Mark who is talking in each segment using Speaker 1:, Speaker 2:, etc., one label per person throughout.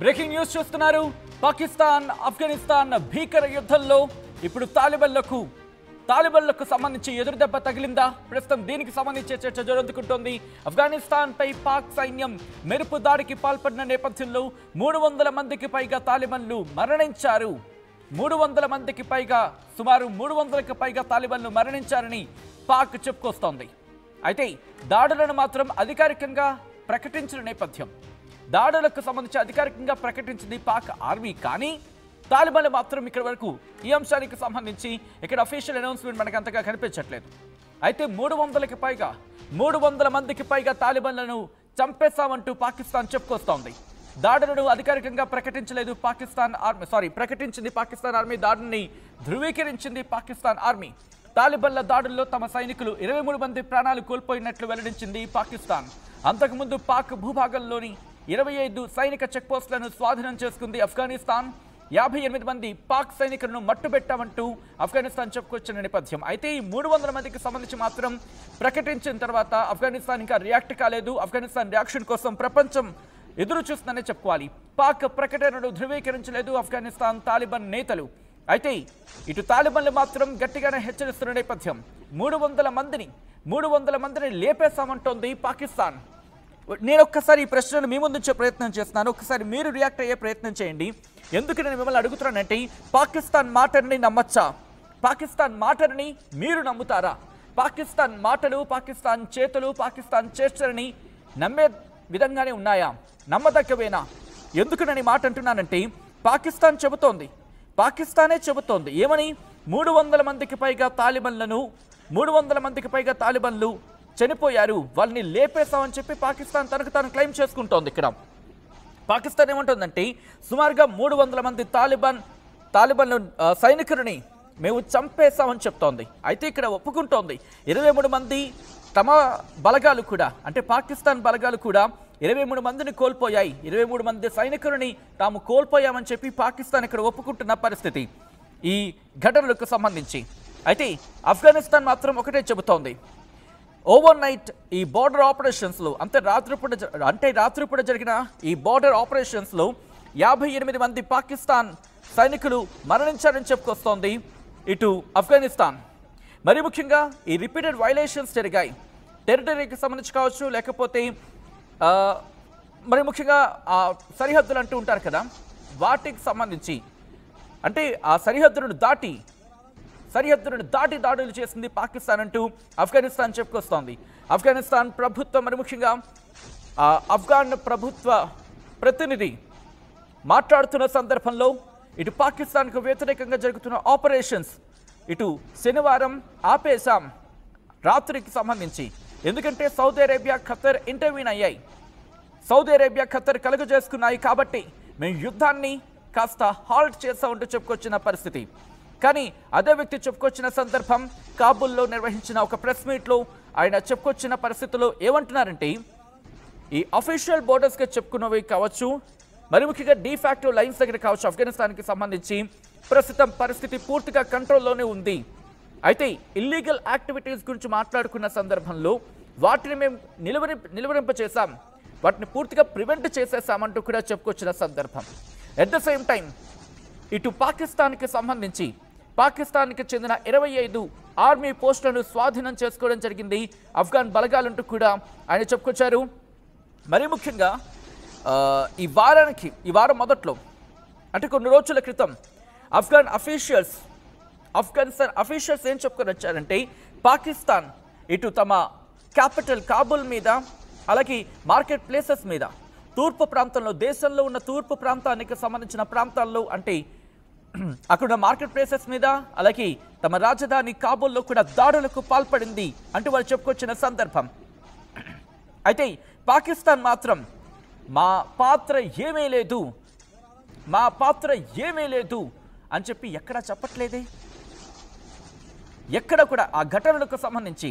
Speaker 1: Breaking news చూస్తున్నారు. పాకిస్తాన్ ఆఫ్ఘనిస్తాన్ భీకర యుద్ధంలో ఇప్పుడు తాలిబన్లకు సంబంధించి ఎదురుదెబ్బ తగిలిందా? ప్రస్తుతం దీనికి సంబంధించి చర్చ జరుగుతుంటోంది. ఆఫ్ఘనిస్తాన్ పై పాక్ సైన్యం మెరుపు దాడికి పాల్పడిన నేపథ్యంలో 300 మందికి పైగా తాలిబన్లు మరణించారు. 300 మందికి పైగా సుమారు 300కి పైగా తాలిబన్లు మరణించారని పాక్ చెప్పుకొస్తోంది. అయితే దాడులను మాత్రం అధికారికంగా ప్రకటించిన నేపథ్యం, దాడులకు సంబంధించి అధికారికంగా ప్రకటించింది పాక్ ఆర్మీ. కానీ తాలిబాన్లు మాత్రం ఇక్కడ వరకు ఈ అంశానికి సంబంధించి ఇక్కడ అఫీషియల్ అనౌన్స్మెంట్ మనకు అంతగా కనిపించట్లేదు. అయితే 300 మందికి పైగా తాలిబాన్లను చంపేస్తామంటూ పాకిస్తాన్ చెప్పుకొస్తోంది. దాడులను అధికారికంగా ప్రకటించలేదు పాకిస్తాన్ ఆర్మీ, ప్రకటించింది పాకిస్తాన్ ఆర్మీ. దాడిని ధృవీకరించింది పాకిస్తాన్ ఆర్మీ. తాలిబాన్ల దాడుల్లో తమ సైనికులు 23 మంది ప్రాణాలు కోల్పోయినట్లు వెల్లడించింది పాకిస్తాన్. అంతకుముందు పాక్ భూభాగంలోని 25 సైనిక చెక్పోస్టులను స్వాధీనం చేసుకుంది ఆఫ్ఘనిస్తాన్. 58 మంది పాక్ సైనికులను మట్టుబెట్టామంటూ ఆఫ్ఘనిస్తాన్ చెప్పుకొచ్చిన నేపథ్యం. అయితే ఈ 300 మందికి సంబంధించి మాత్రం ప్రకటించిన తర్వాత ఆఫ్ఘనిస్తాన్ ఇంకా రియాక్ట్ కాలేదు. ఆఫ్ఘనిస్తాన్ రియాక్షన్ కోసం ప్రపంచం ఎదురు చూస్తుందనే చెప్పుకోవాలి. పాక్ ప్రకటనను ధృవీకరించలేదు ఆఫ్ఘనిస్తాన్ తాలిబాన్ నేతలు. అయితే ఇటు తాలిబాన్లు మాత్రం గట్టిగానే హెచ్చరిస్తున్న నేపథ్యం. 300 మందిని లేపేస్తామంటోంది పాకిస్తాన్. నేను ఒక్కసారి ఈ ప్రశ్నను మీ ముందు ఉంచే ప్రయత్నం చేస్తున్నాను. ఒక్కసారి మీరు రియాక్ట్ అయ్యే ప్రయత్నం చేయండి. ఎందుకు నేను మిమ్మల్ని అడుగుతున్నానంటే, పాకిస్తాన్ మాటని నమ్మచ్చా? పాకిస్తాన్ మాటని మీరు నమ్ముతారా? పాకిస్తాన్ మాటలు, పాకిస్తాన్ చేతులు, పాకిస్తాన్ చేష్టలని నమ్మే విధంగానే ఉన్నాయా? నమ్మదగ్గవేనా? ఎందుకు నేను ఈ మాట అంటున్నానంటే, పాకిస్తానే చెబుతోంది ఏమని? 300 మందికి పైగా తాలిబన్లు చనిపోయారు, వాళ్ళని లేపేస్తామని చెప్పి పాకిస్తాన్ తనకు తాను క్లెయిమ్ చేసుకుంటోంది. ఇక్కడ పాకిస్తాన్ ఏమంటుందంటే, సుమారుగా 300 మంది తాలిబాన్లు సైనికులని మేము చంపేస్తామని చెప్తోంది. అయితే ఇక్కడ ఒప్పుకుంటోంది 23 మంది తమ బలగాలు కూడా, అంటే పాకిస్తాన్ బలగాలు కూడా 23 మందిని కోల్పోయాయి. 23 మంది సైనికులని తాము కోల్పోయామని చెప్పి పాకిస్తాన్ ఇక్కడ ఒప్పుకుంటున్న పరిస్థితి ఈ ఘటనలకు సంబంధించి. అయితే ఆఫ్ఘనిస్తాన్ మాత్రం ఒకటే చెబుతోంది, ఓవర్ నైట్ ఈ బార్డర్ ఆపరేషన్స్లో, రాత్రిపూట జరిగిన ఈ బార్డర్ ఆపరేషన్స్లో 58 మంది పాకిస్తాన్ సైనికులు మరణించారని చెప్పుకొస్తోంది ఇటు ఆఫ్ఘనిస్తాన్. మరి ముఖ్యంగా ఈ రిపీటెడ్ వైలేషన్స్ జరిగాయి, టెరిటరీకి సంబంధించి కావచ్చు, లేకపోతే మరి ముఖ్యంగా సరిహద్దులు అంటూ ఉంటారు కదా, వాటికి సంబంధించి, అంటే ఆ సరిహద్దులను దాటి దాడులు చేసింది పాకిస్తాన్ అంటూ ఆఫ్ఘనిస్తాన్ చెప్పుకొస్తోంది. ఆఫ్ఘనిస్తాన్ ప్రభుత్వం, మరి ముఖ్యంగా ఆఫ్ఘాన్ ప్రభుత్వ ప్రతినిధి మాట్లాడుతున్న సందర్భంలో ఇటు పాకిస్తాన్కు వ్యతిరేకంగా జరుగుతున్న ఆపరేషన్స్ ఇటు శనివారం ఆపేశాం రాత్రికి సంబంధించి. ఎందుకంటే సౌదీ అరేబియా, ఖతర్ ఇంటర్వ్యూన్ అయ్యాయి, సౌదీ అరేబియా, ఖతర్ కలుగజేసుకున్నాయి. కాబట్టి మేము యుద్ధాన్ని కాస్త హాల్ట్ చేస్తామంటూ చెప్పుకొచ్చిన పరిస్థితి. కానీ అదే వ్యక్తి చెప్పుకొచ్చిన సందర్భం, కాబూల్లో నిర్వహించిన ఒక ప్రెస్ మీట్లో ఆయన చెప్పుకొచ్చిన పరిస్థితుల్లో ఏమంటున్నారంటే, ఈ అఫీషియల్ బోర్డర్స్గా చెప్పుకున్నవి కావచ్చు, మరి ముఖ్యంగా డీఫాక్టో లైన్స్ దగ్గర కావచ్చు, ఆఫ్ఘనిస్తాన్కి సంబంధించి ప్రస్తుతం పరిస్థితి పూర్తిగా కంట్రోల్లోనే ఉంది. అయితే ఇల్లీగల్ యాక్టివిటీస్ గురించి మాట్లాడుకున్న సందర్భంలో వాటిని మేము నిలువరింప చేశాం, వాటిని పూర్తిగా ప్రివెంట్ చేసేసామంటూ కూడా చెప్పుకొచ్చిన సందర్భం. ఎట్ ద సేమ్ టైం ఇటు పాకిస్తాన్కి సంబంధించి పాకిస్తాన్కి చెందిన 25 ఆర్మీ పోస్టులను స్వాధీనం చేసుకోవడం జరిగింది ఆఫ్ఘాన్ బలగాలంటూ కూడా ఆయన చెప్పుకొచ్చారు. మరీ ముఖ్యంగా ఈ వారం మొదట్లో, అంటే కొన్ని రోజుల క్రితం ఆఫ్ఘనిస్తాన్ అఫీషియల్స్ ఏం చెప్పుకొని వచ్చారంటే, పాకిస్తాన్ ఇటు తమ క్యాపిటల్ కాబూల్ మీద, అలాగే మార్కెట్ ప్లేసెస్ మీద, తూర్పు ప్రాంతంలో, దేశంలో ఉన్న తూర్పు ప్రాంతానికి సంబంధించిన ప్రాంతాల్లో, అంటే అక్కడ మార్కెట్ ప్లేసెస్ మీద, అలాగే తమ రాజధాని కాబూల్లో కూడా దాడులకు పాల్పడింది అంటూ వాళ్ళు చెప్పుకొచ్చిన సందర్భం. అయితే పాకిస్తాన్ మాత్రం మా పాత్ర ఏమీ లేదు అని చెప్పి ఎక్కడా చెప్పట్లేదే. ఎక్కడ కూడా ఆ ఘటనలకు సంబంధించి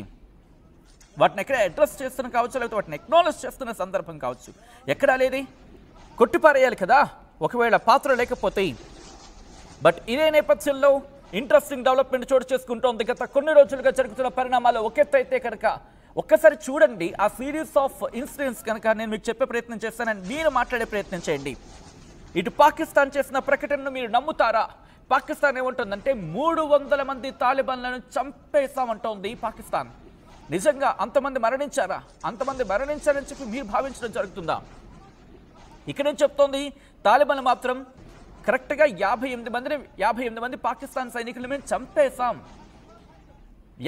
Speaker 1: వాటిని ఎక్కడ అడ్రస్ చేస్తున్న కావచ్చు, లేకపోతే వాటిని ఎక్నాలెడ్జ్ చేస్తున్న సందర్భం కావచ్చు, ఎక్కడా లేదే. కొట్టిపారేయాలి కదా ఒకవేళ పాత్ర లేకపోతే. బట్ ఇదే నేపథ్యంలో ఇంట్రెస్టింగ్ డెవలప్మెంట్ చోటు చేసుకుంటోంది. గత కొన్ని రోజులుగా జరుగుతున్న పరిణామాలు ఒకెత్తైతే కనుక ఒక్కసారి చూడండి ఆ సిరీస్ ఆఫ్ ఇన్సిడెంట్స్ కనుక నేను మీకు చెప్పే ప్రయత్నం చేస్తానని మీరు మాట్లాడే ప్రయత్నం చేయండి. ఇటు పాకిస్తాన్ చేసిన ప్రకటనను మీరు నమ్ముతారా? పాకిస్తాన్ ఏమంటుందంటే 300 మంది తాలిబాన్లను చంపేస్తామంటోంది పాకిస్తాన్. నిజంగా అంతమంది మరణించారా? అంతమంది మరణించారని చెప్పి మీరు భావించడం జరుగుతుందా? ఇక్కడేం చెప్తోంది, తాలిబాన్లు మాత్రం కరెక్ట్గా 58 మంది పాకిస్తాన్ సైనికులు మేము చంపేశాం,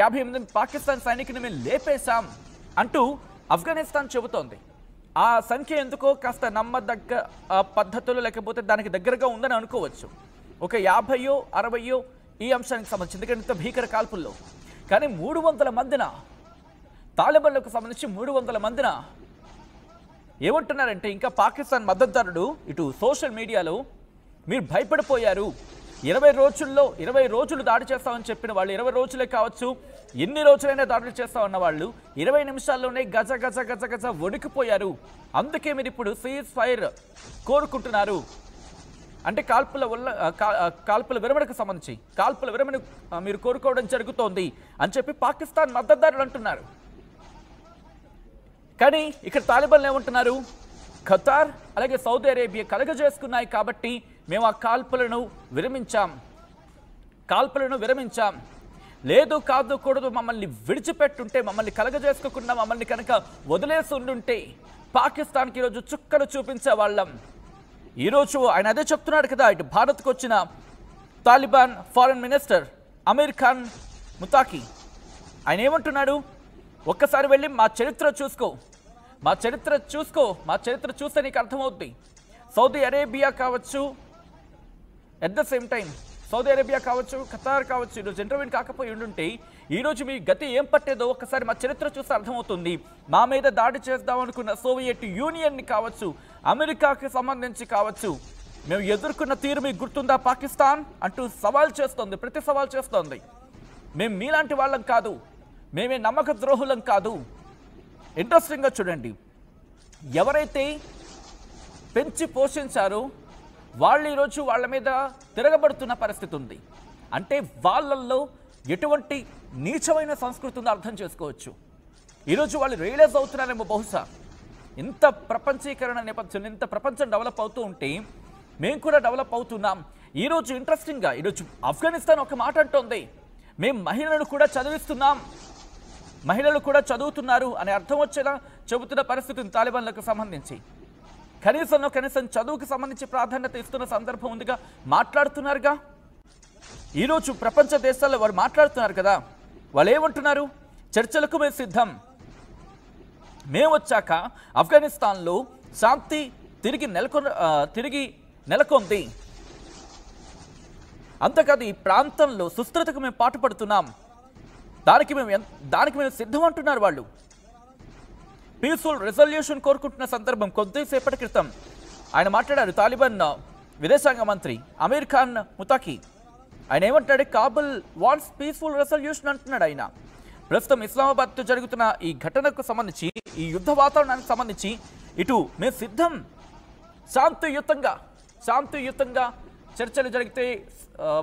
Speaker 1: 58 పాకిస్తాన్ సైనికులు మేము లేపేశాం అంటూ ఆఫ్ఘనిస్తాన్ చెబుతోంది. ఆ సంఖ్య ఎందుకో కాస్త నమ్మదగ్గ పద్ధతులు లేకపోతే దానికి దగ్గరగా ఉందని అనుకోవచ్చు. ఒక 50 60 ఈ అంశానికి సంబంధించి, ఎందుకంటే ఇంత భీకర కాల్పుల్లో. కానీ 300 మందిన, తాలిబాన్లకు సంబంధించి 300 మందిన ఏమంటున్నారంటే, ఇంకా పాకిస్తాన్ మద్దతుదారుడు ఇటు సోషల్ మీడియాలో మీరు భయపడిపోయారు, 20 రోజులు దాడి చేస్తామని చెప్పిన వాళ్ళు 20 రోజులే కావచ్చు, ఎన్ని రోజులైనా దాడులు చేస్తామన్న వాళ్ళు 20 నిమిషాల్లోనే గజ గజ గజ గజ వణికిపోయారు, అందుకే మీరు ఇప్పుడు సీజ్ ఫైర్ కోరుకుంటున్నారు అంటే కాల్పుల విరమణకు సంబంధించి కాల్పుల విరమణ మీరు కోరుకోవడం జరుగుతోంది అని చెప్పి పాకిస్తాన్ మద్దతుదారులు అంటున్నారు. కానీ ఇక్కడ తాలిబాన్లు ఏమంటున్నారు, ఖతార్ అలాగే సౌదీ అరేబియా కలగజేసుకున్నాయి కాబట్టి మేము ఆ కాల్పులను విరమించాం, లేదు కాదు కూడదు, మమ్మల్ని విడిచిపెట్టుంటే, మమ్మల్ని కలగజేసుకోకుండా మమ్మల్ని కనుక వదిలేసి ఉండుంటే పాకిస్తాన్కి ఈరోజు చుక్కలు చూపించే వాళ్ళం. ఈరోజు ఆయన అదే చెప్తున్నాడు కదా. ఇటు భారత్కు వచ్చిన తాలిబాన్ ఫారెన్ మినిస్టర్ అమీర్ ఖాన్ ముతాకి ఆయన ఏమంటున్నాడు, ఒక్కసారి వెళ్ళి మా చరిత్ర చూస్తే నీకు అర్థమవుద్ది. సౌదీ అరేబియా కావచ్చు, at the same time Saudi Arabia కావచ్చు, ఖతార్ కావచ్చు, ఈరోజు ఇంటర్వ్యూ కాకపోయి ఉండుంటే ఈరోజు మీ గతి ఏం పట్టేదో ఒక్కసారి మా చరిత్ర చూస్తే అర్థమవుతుంది. మా మీద దాడి చేద్దాం అనుకున్న సోవియట్ యూనియన్ని కావచ్చు, అమెరికాకి సంబంధించి కావచ్చు, మేము ఎదుర్కొన్న తీరు మీకు గుర్తుందా పాకిస్తాన్ అంటూ ప్రతి సవాల్ చేస్తోంది. మేము మీలాంటి వాళ్ళం కాదు, మేమే నమ్మక ద్రోహులం కాదు. ఇంట్రెస్టింగ్గా చూడండి, ఎవరైతే పెంచి పోషించారో వాళ్ళు ఈరోజు వాళ్ళ మీద తిరగబడుతున్న పరిస్థితి ఉంది. అంటే వాళ్ళల్లో ఎటువంటి నీచమైన సంస్కృతి ఉందో అర్థం చేసుకోవచ్చు. ఈరోజు వాళ్ళు రియలైజ్ అవుతున్నారేమో బహుశా, ఇంత ప్రపంచీకరణ నేపథ్యంలో ఇంత ప్రపంచం డెవలప్ అవుతూ ఉంటే మేము కూడా డెవలప్ అవుతున్నాం. ఈరోజు ఇంట్రెస్టింగ్గా ఈరోజు ఆఫ్ఘనిస్తాన్ ఒక మాట అంటోంది, మేము మహిళలను కూడా చదివిస్తున్నాం, మహిళలు కూడా చదువుతున్నారు అనే అర్థం వచ్చేలా చెబుతున్న పరిస్థితి తాలిబాన్లకు సంబంధించి. కనీసం చదువుకు సంబంధించి ప్రాధాన్యత ఇస్తున్న సందర్భం ఉందిగా, మాట్లాడుతున్నారుగా. ఈరోజు ప్రపంచ దేశాల్లో వారు మాట్లాడుతున్నారు కదా. వాళ్ళు ఏమంటున్నారు, చర్చలకు మేము సిద్ధం, మేము వచ్చాక ఆఫ్ఘనిస్తాన్లో శాంతి తిరిగి నెలకొంది, అంతేకాదు ఈ ప్రాంతంలో సుస్థిరతకు మేము పాటుపడుతున్నాం, దానికి మేము సిద్ధం అంటున్నారు వాళ్ళు. పీస్ఫుల్ రెజల్యూషన్ కోరుకుంటున్న సందర్భం కొద్దిసేపటి క్రితం ఆయన మాట్లాడారు. తాలిబాన్ విదేశాంగ మంత్రి అమీర్ ఖాన్ ముతాకి ఆయన ఏమంటాడు, కాబుల్ వాంట్స్ పీస్ఫుల్ రెజల్యూషన్ అంటున్నాడు ఆయన. ప్రస్తుతం ఇస్లామాబాద్తో జరుగుతున్న ఈ ఘటనకు సంబంధించి, ఈ యుద్ధ వాతావరణానికి సంబంధించి ఇటు మేము సిద్ధం, శాంతియుతంగా చర్చలు జరిగితే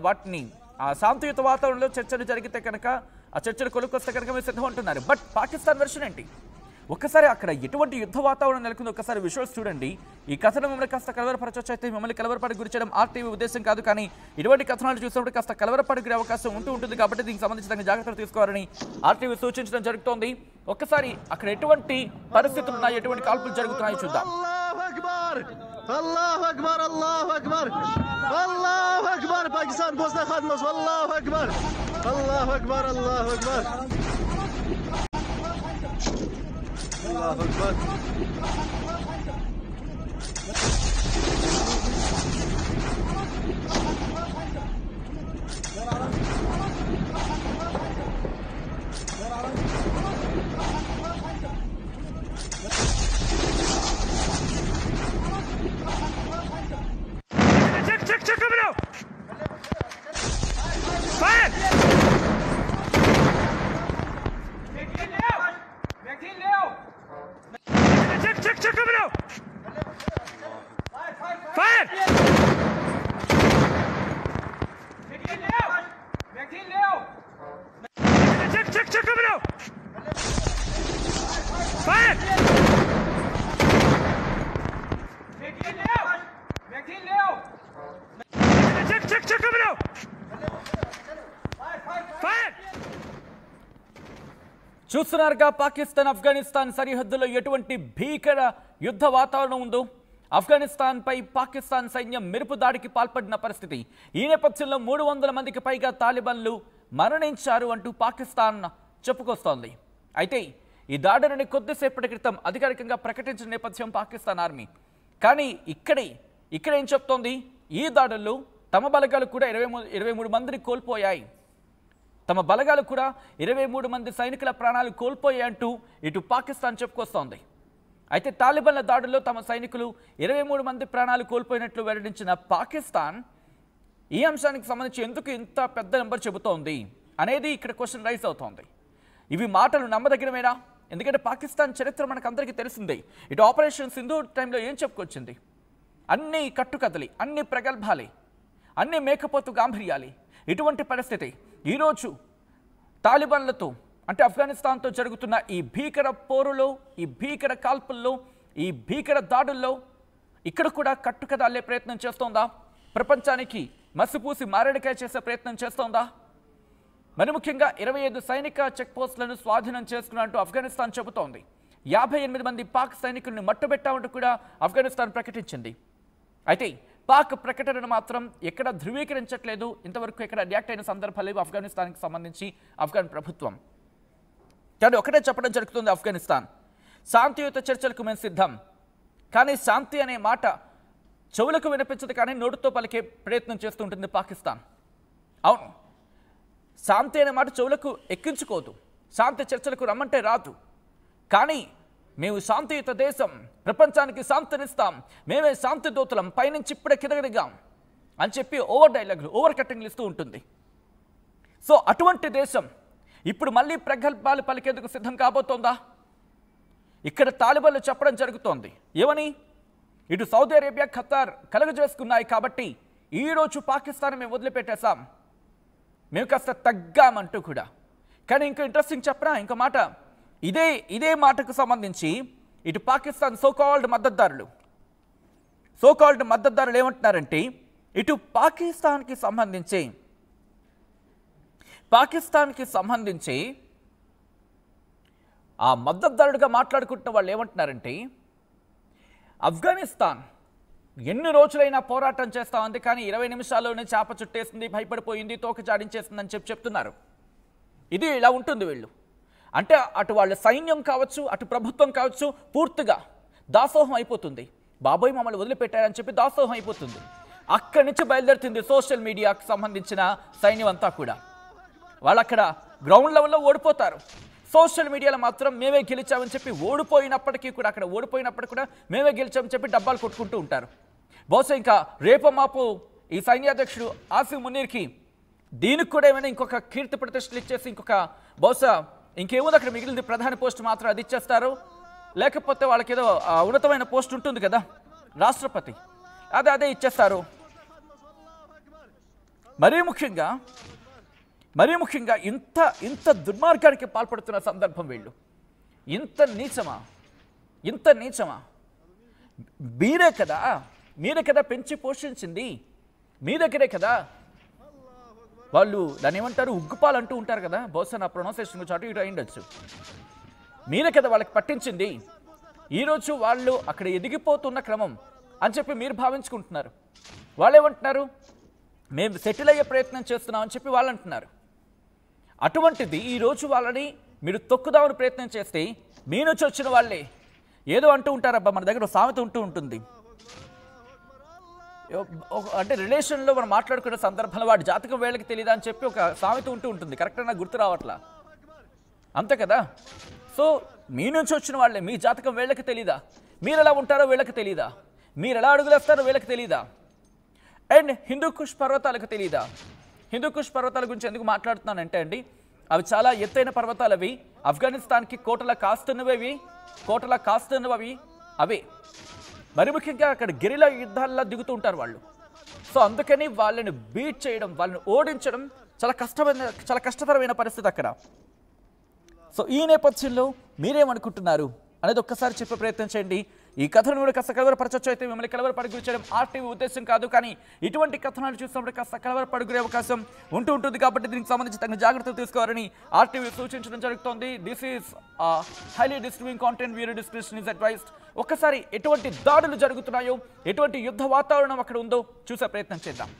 Speaker 1: వాటిని ఆ శాంతియుత వాతావరణంలో చర్చలు జరిగితే కనుక, ఆ చర్చలు కొలుకొస్తే కనుక మేము సిద్ధం అంటున్నారు. బట్ పాకిస్తాన్ వెర్షన్ ఏంటి? ఒక్కసారి అక్కడ ఎటువంటి యుద్ధ వాతావరణం నెలకొంది ఒక్కసారి విజువల్స్ చూడండి. ఈ కథనం మిమ్మల్ని కాస్త కలవరపరచొచ్చు, అయితే మిమ్మల్ని కలవరపడి గురి చేయడం ఆర్టీవీ ఉద్దేశం కాదు. కానీ ఇటువంటి కథనాలు చూసినప్పుడు కాస్త కలవరపడి గురే అవకాశం ఉంటుంది కాబట్టి దీనికి సంబంధించిన జాగ్రత్తలు తీసుకోవాలని ఆర్టీవీ సూచించడం జరుగుతోంది. ఒక్కసారి అక్కడ ఎటువంటి పరిస్థితులు ఉన్నాయి, ఎటువంటి కాల్పులు జరుగుతున్నాయో చూద్దాం.
Speaker 2: الله أكبر الله أكبر الله أكبر باكستان بوسنا خدمس والله أكبر الله أكبر الله أكبر الله أكبر
Speaker 3: Check coming out! Fire! Check coming out!
Speaker 1: చూస్తున్నారుగా పాకిస్తాన్ ఆఫ్ఘనిస్తాన్ సరిహద్దులో ఎటువంటి భీకర యుద్ధ వాతావరణం ఉందో. ఆఫ్ఘనిస్తాన్పై పాకిస్తాన్ సైన్యం మెరుపు దాడికి పాల్పడిన పరిస్థితి. ఈ నేపథ్యంలో 300 మందికి పైగా తాలిబాన్లు మరణించారు అంటూ పాకిస్తాన్ చెప్పుకొస్తోంది. అయితే ఈ దాడిని కొద్దిసేపటి క్రితం అధికారికంగా ప్రకటించిన నేపథ్యం పాకిస్తాన్ ఆర్మీ. కానీ ఇక్కడ ఏం చెప్తోంది, ఈ దాడుల్లో తమ బలగాలు కూడా 23 మందిని కోల్పోయాయి. తమ బలగాలు కూడా 23 మంది సైనికుల ప్రాణాలు కోల్పోయాయంటూ ఇటు పాకిస్తాన్ చెప్పుకొస్తోంది. అయితే తాలిబాన్ల దాడుల్లో తమ సైనికులు 23 మంది ప్రాణాలు కోల్పోయినట్లు వెల్లడించిన పాకిస్తాన్ ఈ అంశానికి సంబంధించి ఎందుకు ఇంత పెద్ద నెంబర్ చెబుతోంది అనేది ఇక్కడ క్వశ్చన్ రైజ్ అవుతోంది. ఇవి మాటలు నమ్మదగినవేనా? ఎందుకంటే పాకిస్తాన్ చరిత్ర మనకు అందరికీ తెలిసిందే. ఇటు ఆపరేషన్ సింధూర్ టైంలో ఏం చెప్పుకొచ్చింది, అన్ని కట్టుకథలే, అన్ని ప్రగల్భాలే, అన్ని మేకపోతు గాంభీర్యాలే. ఇటువంటి పరిస్థితి ఈరోజు తాలిబాన్లతో అంటే ఆఫ్ఘనిస్తాన్తో జరుగుతున్న ఈ భీకర పోరులో, ఈ భీకర కాల్పుల్లో, ఈ భీకర దాడుల్లో ఇక్కడ కూడా కట్టుకథ అల్లే ప్రయత్నం చేస్తోందా? ప్రపంచానికి మసిపూసి మారేడుకాయ చేసే ప్రయత్నం చేస్తోందా? మరి ముఖ్యంగా 25 సైనిక చెక్ పోస్టులను స్వాధీనం చేసుకున్నట్టు ఆఫ్ఘనిస్తాన్ చెబుతోంది. 58 మంది పాక్ సైనికులను మట్టుబెట్టామంటూ కూడా ఆఫ్ఘనిస్తాన్ ప్రకటించింది. అయితే పాక్ ప్రకటనను మాత్రం ఎక్కడ ధృవీకరించట్లేదు. ఇంతవరకు ఎక్కడ రియాక్ట్ అయిన సందర్భాలు లేవు ఆఫ్ఘనిస్తాన్కి సంబంధించి ఆఫ్ఘన్ ప్రభుత్వం. కానీ ఒకటే చెప్పడం జరుగుతుంది, ఆఫ్ఘనిస్తాన్ శాంతియుత చర్చలకు మేము సిద్ధం. కానీ శాంతి అనే మాట చెవులకు వినిపించదు, కానీ నోటితో పలికే ప్రయత్నం చేస్తుంటుంది పాకిస్తాన్. అవును, శాంతి అనే మాట చెవులకు ఎక్కించుకోదు, శాంతి చర్చలకు రమ్మంటే రాదు. కానీ మేము శాంతియుత దేశం, ప్రపంచానికి శాంతినిస్తాం, మేమే శాంతి దూతలం, పైనుంచి ఇప్పుడే కిందదిగాం అని చెప్పి ఓవర్ డైలాగులు, ఓవర్ కట్టింగ్లు ఇస్తూ ఉంటుంది. సో అటువంటి దేశం ఇప్పుడు మళ్ళీ ప్రగల్భాలు పలికేందుకు సిద్ధం కాబోతోందా? ఇక్కడ తాలిబాన్లు చెప్పడం జరుగుతోంది ఏమని, ఇటు సౌదీ అరేబియా, ఖతార్ కలుగజేసుకున్నాయి కాబట్టి ఈరోజు పాకిస్తాన్ మేము వదిలిపెట్టేశాం, మేము కాస్త తగ్గామంటూ కూడా. కానీ ఇంకా ఇంట్రెస్టింగ్ చెప్పరా ఇంకో మాట, ఇదే మాటకు సంబంధించి ఇటు పాకిస్తాన్ సోకాల్డ్ మద్దతుదారులు ఏమంటున్నారంటే, ఇటు పాకిస్తాన్కి సంబంధించి ఆ మద్దతుదారుడిగా మాట్లాడుకుంటున్న వాళ్ళు ఏమంటున్నారంటే, ఆఫ్ఘనిస్తాన్ ఎన్ని రోజులైనా పోరాటం చేస్తామంది, కానీ 20 నిమిషాల్లోనే చాప చుట్టేసింది, భయపడిపోయింది, తోక చాడించేసిందని చెప్తున్నారు. ఇది ఇలా ఉంటుంది వీళ్ళు అంటే, అటు వాళ్ళ సైన్యం కావచ్చు, అటు ప్రభుత్వం కావచ్చు, పూర్తిగా దాసోహం అయిపోతుంది. బాబోయ్ మమ్మల్ని వదిలిపెట్టారని చెప్పి దాసోహం అయిపోతుంది. అక్కడి నుంచి బయలుదేరుతుంది సోషల్ మీడియాకు సంబంధించిన సైన్యం అంతా కూడా. వాళ్ళు అక్కడ గ్రౌండ్ లెవెల్లో ఓడిపోతారు. సోషల్ మీడియాలో మాత్రం మేమే గెలిచామని చెప్పి ఓడిపోయినప్పటికీ కూడా మేమే గెలిచామని చెప్పి డబ్బాలు కొట్టుకుంటూ ఉంటారు. బహుశా ఇంకా రేపో మాపు ఈ సైన్యాధ్యక్షుడు ఆసిఫ్ మునీర్కి దీనికి కూడా ఏమైనా ఇంకొక కీర్తి ప్రతిష్టలు ఇచ్చేసి బహుశా ఇంకేముంది అక్కడ మిగిలింది ప్రధాని పోస్ట్ మాత్రం అది ఇచ్చేస్తారు. లేకపోతే వాళ్ళకి ఏదో ఉన్నతమైన పోస్ట్ ఉంటుంది కదా, రాష్ట్రపతి, అదే ఇచ్చేస్తారు. మరీ ముఖ్యంగా ఇంత దుర్మార్గానికి పాల్పడుతున్న సందర్భం వీళ్ళు. ఇంత నీచమా? మీరే కదా పెంచి పోషించింది, మీ దగ్గరే కదా. వాళ్ళు దాన్ని ఏమంటారు, ఉగ్గుపాలు అంటూ ఉంటారు కదా, బహుశా నా ప్రొనౌన్సియేషన్ కొంచెం అటు ఇటు అయిండొచ్చు. మీరే కదా వాళ్ళకి పట్టించింది. ఈరోజు వాళ్ళు అక్కడ ఎదిగిపోతున్న క్రమం అని చెప్పి మీరు భావించుకుంటున్నారు. వాళ్ళు ఏమంటున్నారు, మేము సెటిల్ అయ్యే ప్రయత్నం చేస్తున్నామని చెప్పి వాళ్ళు అంటున్నారు. అటువంటిది ఈరోజు వాళ్ళని మీరు తొక్కుదామని ప్రయత్నం చేస్తే మీ నుంచి వచ్చిన వాళ్ళే ఏదో అంటూ ఉంటారబ్బా. మన దగ్గర సామెత ఉంటుంది, అంటే రిలేషన్లో మనం మాట్లాడుకునే సందర్భంలో వాడి జాతకం వీళ్ళకి తెలియదా అని చెప్పి ఒక సామెత ఉంటుంది. కరెక్ట్గా నాకు గుర్తు రావట్లా, అంతే కదా. సో మీ నుంచి వచ్చిన వాళ్ళే, మీ జాతకం వీళ్ళకి తెలీదా? మీరు ఎలా ఉంటారో వీళ్ళకి తెలీదా? మీరు ఎలా అడుగులేస్తారో వీళ్ళకి తెలీదా? అండ్ హిందూకుష్ పర్వతాలకు తెలీదా? హిందూకుష్ పర్వతాల గురించి ఎందుకు మాట్లాడుతున్నానంటే అండి, అవి చాలా ఎత్తైన పర్వతాలు. అవి ఆఫ్ఘనిస్తాన్కి కోటల కాస్తున్నవి అవే. మరి ముఖ్యంగా అక్కడ గెరిలా యుద్ధాల్లో దిగుతూ ఉంటారు వాళ్ళు. సో అందుకని వాళ్ళని బీట్ చేయడం, వాళ్ళని ఓడించడం చాలా కష్టతరమైన పరిస్థితి అక్కడ. సో ఈ నేపథ్యంలో మీరేమనుకుంటున్నారు అనేది ఒక్కసారి చెప్పే ప్రయత్నం చేయండి. ఈ కథను కూడా కాస్త కలవరపరచొచ్చు. అయితే మిమ్మల్ని కలవరపడి చేయడం ఆర్టీవీ ఉద్దేశం కాదు, కానీ ఇటువంటి కథనాలు చూసినప్పుడు కాస్త కలవరపడుకునే అవకాశం ఉంటుంది కాబట్టి దీనికి సంబంధించి తగిన జాగ్రత్తలు తీసుకోవాలని ఆర్టీవీ సూచించడం జరుగుతోంది. This is highly disturbing content, viewer description is advised. ఒక్కసారి ఎటువంటి దాడులు జరుగుతున్నాయో, ఎటువంటి యుద్ధ వాతావరణం అక్కడ ఉందో చూసే ప్రయత్నం చేద్దాం.